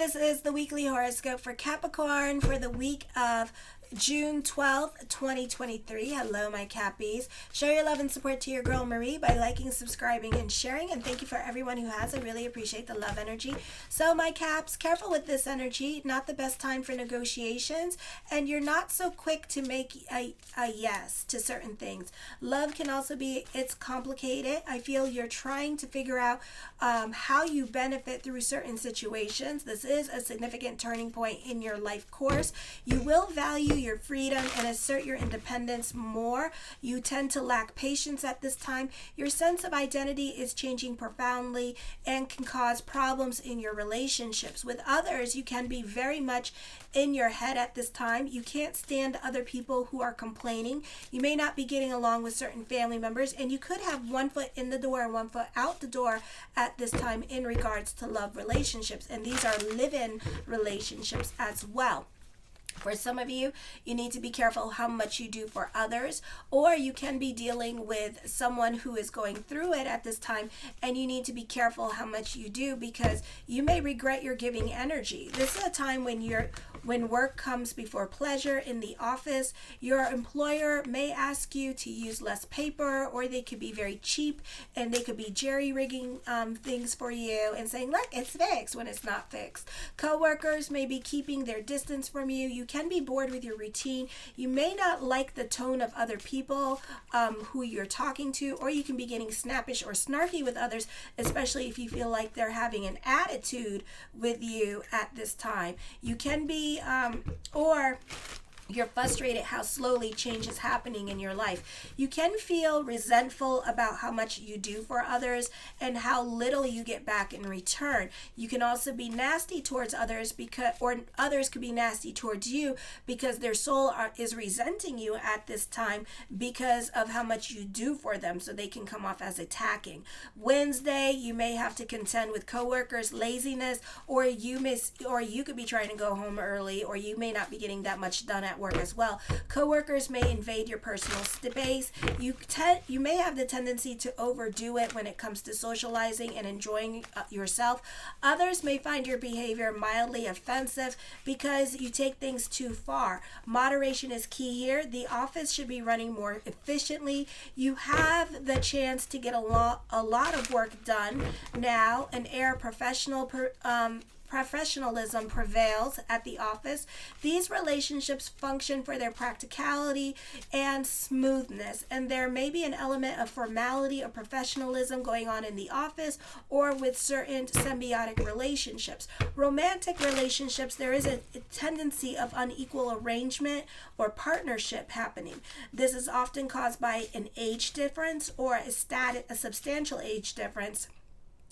this is the weekly horoscope for Capricorn for the week of June 12th, 2023. Hello, my Cappies. Show your love and support to your girl Marie by liking, subscribing, and sharing. And thank you for everyone who has. I really appreciate the love energy. So, my Caps, careful with this energy. Not the best time for negotiations. And you're not so quick to make a yes to certain things. Love can also be, it's complicated. I feel you're trying to figure out how you benefit through certain situations. This is a significant turning point in your life course. You will value your freedom and assert your independence more. You tend to lack patience at this time. Your sense of identity is changing profoundly and can cause problems in your relationships. With others, you can be very much in your head at this time. You can't stand other people who are complaining. You may not be getting along with certain family members, and you could have one foot in the door and one foot out the door at this time in regards to love relationships. And these are live-in relationships as well. For some of you, you need to be careful how much you do for others, or you can be dealing with someone who is going through it at this time, and you need to be careful how much you do because you may regret your giving energy. This is a time when work comes before pleasure in the office. Your employer may ask you to use less paper, or they could be very cheap and they could be jerry-rigging things for you and saying, look, it's fixed when it's not fixed. Co-workers may be keeping their distance from you. You can be bored with your routine. You may not like the tone of other people who you're talking to, or you can be getting snappish or snarky with others, especially if you feel like they're having an attitude with you at this time. You can be, or you're frustrated how slowly change is happening in your life. You can feel resentful about how much you do for others and how little you get back in return. You can also be nasty towards others or others could be nasty towards you because their soul is resenting you at this time because of how much you do for them, so they can come off as attacking. Wednesday, you may have to contend with coworkers' laziness, or you could be trying to go home early, or you may not be getting that much done at work as well. Coworkers may invade your personal space. You may have the tendency to overdo it when it comes to socializing and enjoying yourself. Others may find your behavior mildly offensive because you take things too far. Moderation is key here. The office should be running more efficiently. You have the chance to get a lot of work done now. An air of professionalism prevails at the office. These relationships function for their practicality and smoothness, and there may be an element of formality or professionalism going on in the office or with certain symbiotic relationships. Romantic relationships, there is a tendency of unequal arrangement or partnership happening. This is often caused by an age difference or a substantial age difference,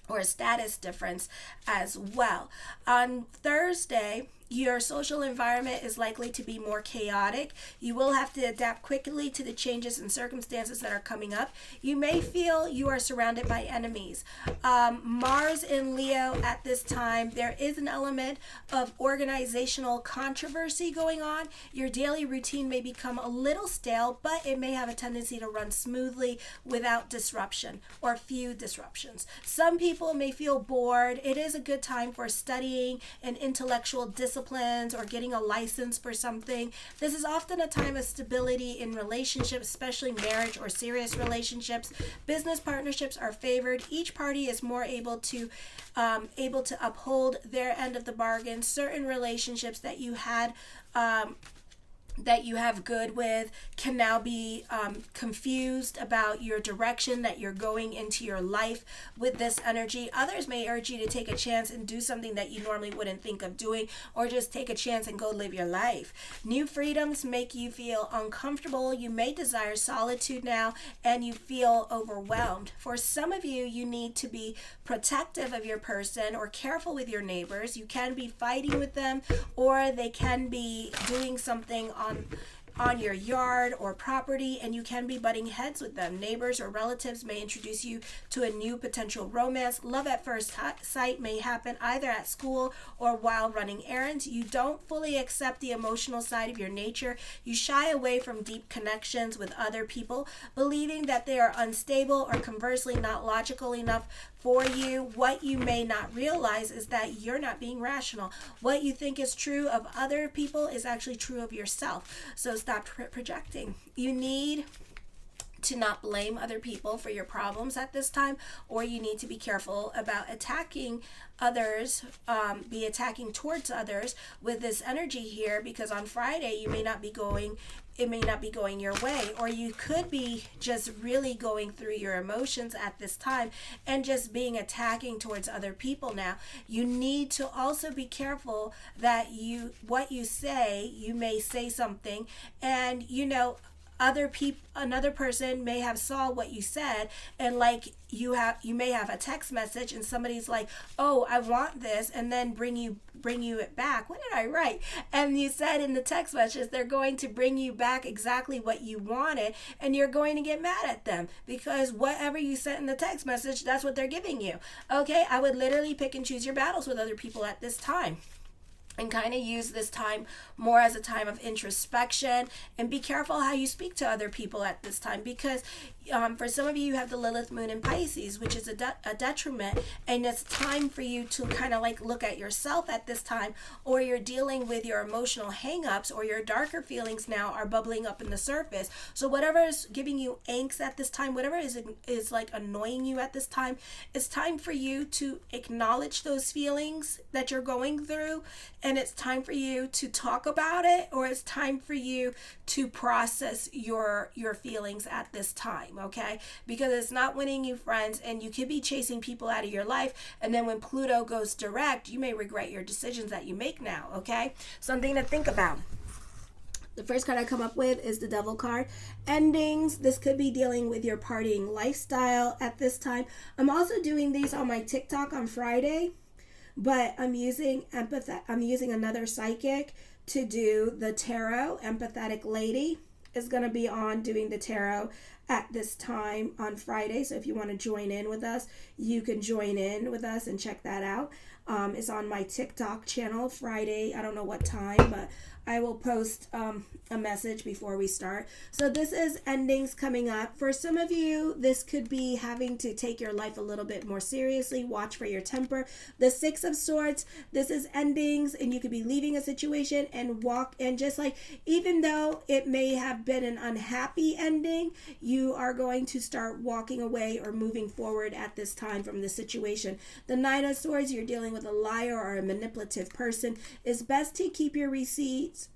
or a status difference as well. On Thursday, your social environment is likely to be more chaotic. You will have to adapt quickly to the changes and circumstances that are coming up. You may feel you are surrounded by enemies. Mars in Leo at this time, there is an element of organizational controversy going on. Your daily routine may become a little stale, but it may have a tendency to run smoothly without disruption or few disruptions. Some people may feel bored. It is a good time for studying and intellectual discipline or getting a license for something. This is often a time of stability in relationships, especially marriage or serious relationships. Business partnerships are favored. Each party is more able to uphold their end of the bargain. Certain relationships that you had that you have good with can now be confused about your direction that you're going into your life with this energy. Others may urge you to take a chance and do something that you normally wouldn't think of doing, or just take a chance and go live your life. New freedoms make you feel uncomfortable. You may desire solitude now, and you feel overwhelmed. For some of you, you need to be protective of your person or careful with your neighbors. You can be fighting with them, or they can be doing something on your yard or property, and you can be butting heads with them. Neighbors or relatives may introduce you to a new potential romance. Love at first sight may happen either at school or while running errands. You don't fully accept the emotional side of your nature. You shy away from deep connections with other people, believing that they are unstable or conversely not logical enough for you. What you may not realize is that you're not being rational. What you think is true of other people is actually true of yourself. So stop projecting. You need to not blame other people for your problems at this time, or you need to be careful about attacking others, be attacking towards others with this energy here, because on Friday it may not be going your way, or you could be just really going through your emotions at this time and just being attacking towards other people. Now you need to also be careful that what you say, you may say something and another person may have saw what you said, and like you may have a text message and somebody's like, oh, I want this, and then bring you it back. What did I write? And you said in the text message they're going to bring you back exactly what you wanted, and you're going to get mad at them because whatever you sent in the text message, that's what they're giving you. Okay, I would literally pick and choose your battles with other people at this time, and kind of use this time more as a time of introspection, and be careful how you speak to other people at this time, because for some of you have the Lilith moon in Pisces, which is a detriment, and it's time for you to kind of like look at yourself at this time, or you're dealing with your emotional hang-ups, or your darker feelings now are bubbling up in the surface. So whatever is giving you angst at this time, whatever is like annoying you at this time, it's time for you to acknowledge those feelings that you're going through, and it's time for you to talk about it, or it's time for you to process your feelings at this time, okay? Because it's not winning you friends, and you could be chasing people out of your life, and then when Pluto goes direct, you may regret your decisions that you make now, okay? Something to think about. The first card I come up with is the Devil card. Endings. This could be dealing with your partying lifestyle at this time. I'm also doing these on my TikTok on Friday, but I'm using another psychic to do the tarot. Empathetic Lady is going to be on doing the tarot at this time on Friday. So if you want to join in with us, you can join in with us and check that out. It's on my TikTok channel Friday. I don't know what time, but I will post a message before we start. So this is endings coming up. For some of you, this could be having to take your life a little bit more seriously. Watch for your temper. The Six of Swords, this is endings, and you could be leaving a situation and walk, and just like, even though it may have been an unhappy ending, you are going to start walking away or moving forward at this time from the situation. The Nine of Swords, you're dealing with a liar or a manipulative person. It's best to keep your receipts,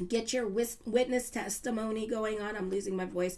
get your witness testimony going on. I'm losing my voice.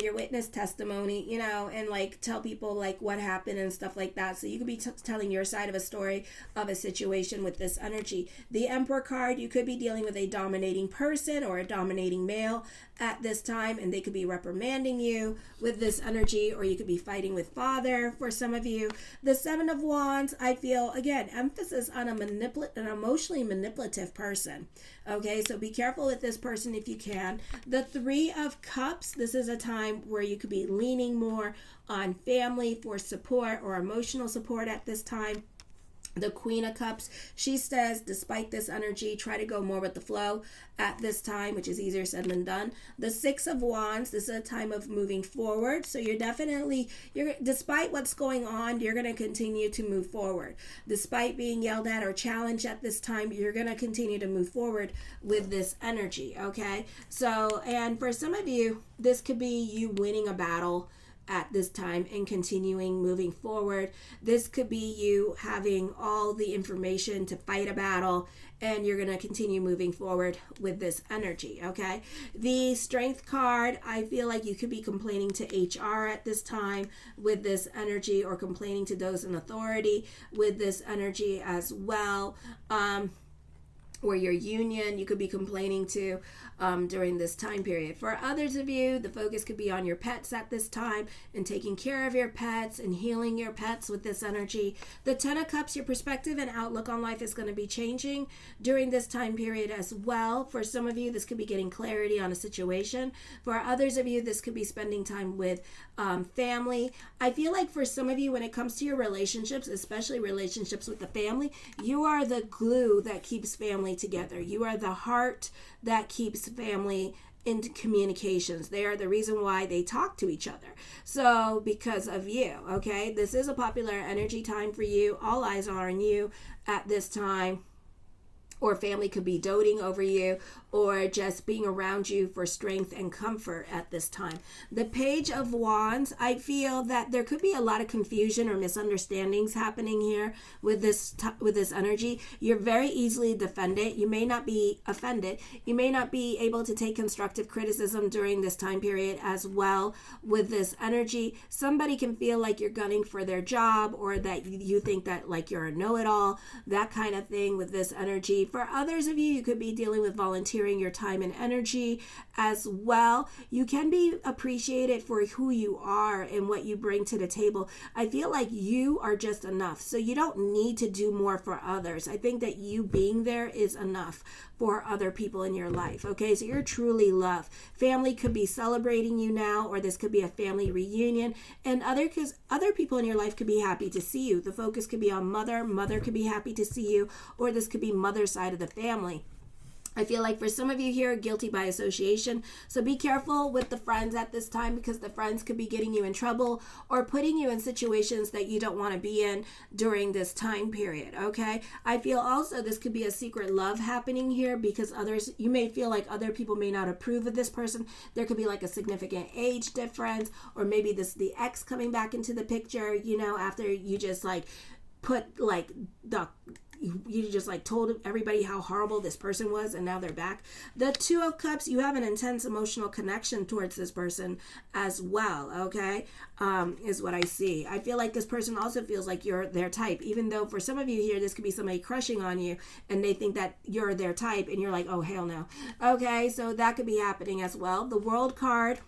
Your witness testimony, and like tell people like what happened and stuff like that. So you could be telling your side of a story of a situation with this energy. The Emperor card, you could be dealing with a dominating person or a dominating male at this time, and they could be reprimanding you with this energy, or you could be fighting with father for some of you. The Seven of Wands, I feel, again, emphasis on an emotionally manipulative person. Okay, so be careful with this person if you can. The Three of Cups, this is a time where you could be leaning more on family for support or emotional support at this time. The Queen of Cups, she says, despite this energy, try to go more with the flow at this time, which is easier said than done. The Six of Wands, this is a time of moving forward. So you're despite what's going on, you're going to continue to move forward. Despite being yelled at or challenged at this time, you're going to continue to move forward with this energy, okay? So, and for some of you, this could be you winning a battle at this time and continuing moving forward. This could be you having all the information to fight a battle, and you're going to continue moving forward with this energy, okay? The Strength card, I feel like you could be complaining to HR at this time with this energy, or complaining to those in authority with this energy as well. Or your union, you could be complaining to during this time period. For others of you, the focus could be on your pets at this time, and taking care of your pets and healing your pets with this energy. The Ten of Cups, your perspective and outlook on life is going to be changing during this time period as well. For some of you, this could be getting clarity on a situation. For others of you, this could be spending time with family. I feel like for some of you, when it comes to your relationships, especially relationships with the family, you are the glue that keeps family together. You are the heart that keeps family in communications. They are the reason why they talk to each other. So because of you, okay? This is a popular energy time for you. All eyes are on you at this time. Or family could be doting over you, or just being around you for strength and comfort at this time. The Page of Wands, I feel that there could be a lot of confusion or misunderstandings happening here with this energy. You're very easily defended. You may not be offended. You may not be able to take constructive criticism during this time period as well with this energy. Somebody can feel like you're gunning for their job, or that you think that like you're a know-it-all, that kind of thing with this energy. For others of you, you could be dealing with volunteering your time and energy as well. You can be appreciated for who you are and what you bring to the table. I feel like you are just enough, so you don't need to do more for others. I think that you being there is enough for other people in your life. Okay, so you're truly loved. Family could be celebrating you now, or this could be a family reunion, and other people in your life could be happy to see you. The focus could be on mother could be happy to see you, or this could be mother's side of the family. I feel like for some of you here, guilty by association. So be careful with the friends at this time, because the friends could be getting you in trouble or putting you in situations that you don't want to be in during this time period. Okay. I feel also this could be a secret love happening here, because you may feel like other people may not approve of this person. There could be like a significant age difference, or maybe the ex coming back into the picture, after you just like put like you just like told everybody how horrible this person was, and now they're back. The Two of Cups, you have an intense emotional connection towards this person as well, okay, is what I see. I feel like this person also feels like you're their type, even though for some of you here, this could be somebody crushing on you, and they think that you're their type, and you're like, oh, hell no. Okay, so that could be happening as well. The World card,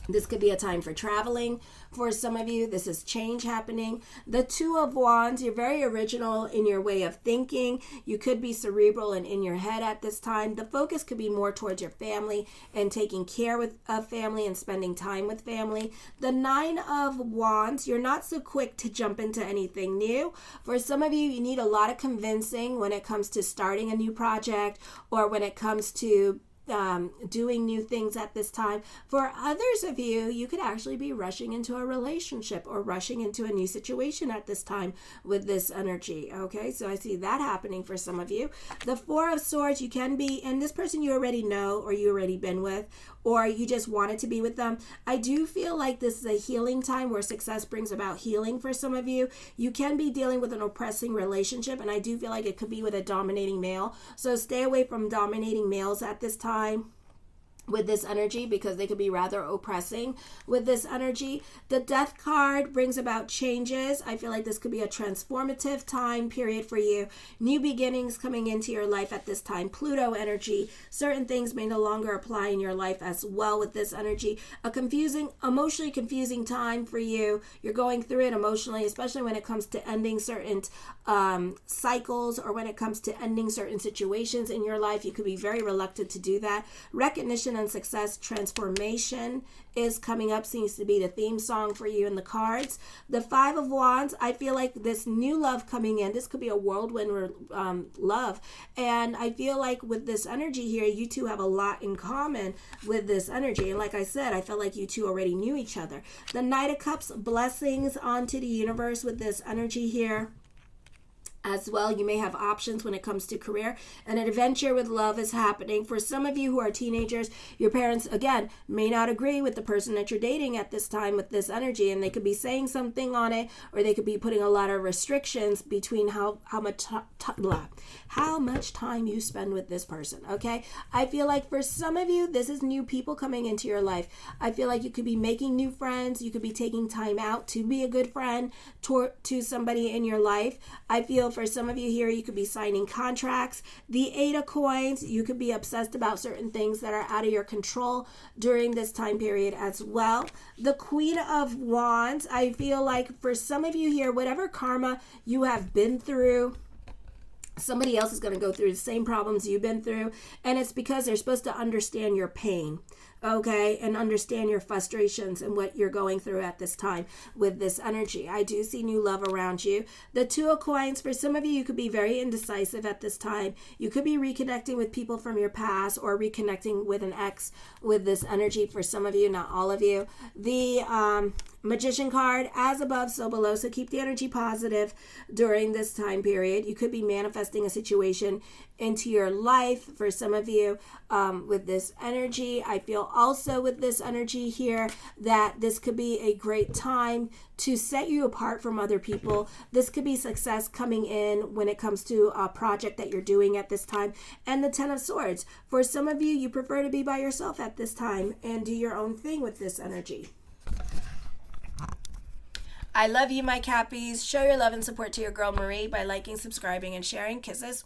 this could be a time for traveling. For some of you, this is change happening. The Two of Wands, you're very original in your way of thinking. You could be cerebral and in your head at this time. The focus could be more towards your family and taking care of family and spending time with family. The Nine of Wands, you're not so quick to jump into anything new. For some of you, you need a lot of convincing when it comes to starting a new project, or when it comes to doing new things at this time. For others of you, you could actually be rushing into a relationship or rushing into a new situation at this time with this energy. Okay, so I see that happening for some of you. The Four of Swords, you can be, and this person you already know, or you already been with, or you just wanted to be with them. I do feel like this is a healing time where success brings about healing for some of you. You can be dealing with an oppressing relationship, and I do feel like it could be with a dominating male. So stay away from dominating males at this time with this energy, because they could be rather oppressing with this energy. The Death card brings about changes. I feel like this could be a transformative time period for you. New beginnings coming into your life at this time. Pluto energy. Certain things may no longer apply in your life as well with this energy. A emotionally confusing time for you. You're going through it emotionally, especially when it comes to ending certain cycles, or when it comes to ending certain situations in your life. You could be very reluctant to do that. Recognition and success, transformation is coming up, seems to be the theme song for you in the cards. The Five of Wands, I feel like this new love coming in, this could be a whirlwind love, and I feel like with this energy here, you two have a lot in common with this energy, and like I said, I felt like you two already knew each other. The Knight of Cups, blessings onto the universe with this energy here as well. You may have options when it comes to career, and an adventure with love is happening. For some of you who are teenagers, your parents, again, may not agree with the person that you're dating at this time with this energy, and they could be saying something on it, or they could be putting a lot of restrictions between how much time you spend with this person. Okay, I feel like for some of you, this is new people coming into your life. I feel like you could be making new friends. You could be taking time out to be a good friend to somebody in your life. I feel for some of you here, you could be signing contracts. The Eight of Coins, you could be obsessed about certain things that are out of your control during this time period as well. The Queen of Wands, I feel like for some of you here, whatever karma you have been through Somebody else is going to go through the same problems you've been through, and it's because they're supposed to understand your pain, okay, and understand your frustrations and what you're going through at this time with this energy. I do see new love around you. The Two of Coins, for some of you, you could be very indecisive at this time. You could be reconnecting with people from your past or reconnecting with an ex with this energy for some of you, not all of you. The Magician card, as above, so below. So keep the energy positive during this time period. You could be manifesting a situation into your life for some of you with this energy. I feel also with this energy here that this could be a great time to set you apart from other people. This could be success coming in when it comes to a project that you're doing at this time. And the Ten of Swords. For some of you, you prefer to be by yourself at this time and do your own thing with this energy. I love you, my Cappies. Show your love and support to your girl Marie by liking, subscribing, and sharing. Kisses.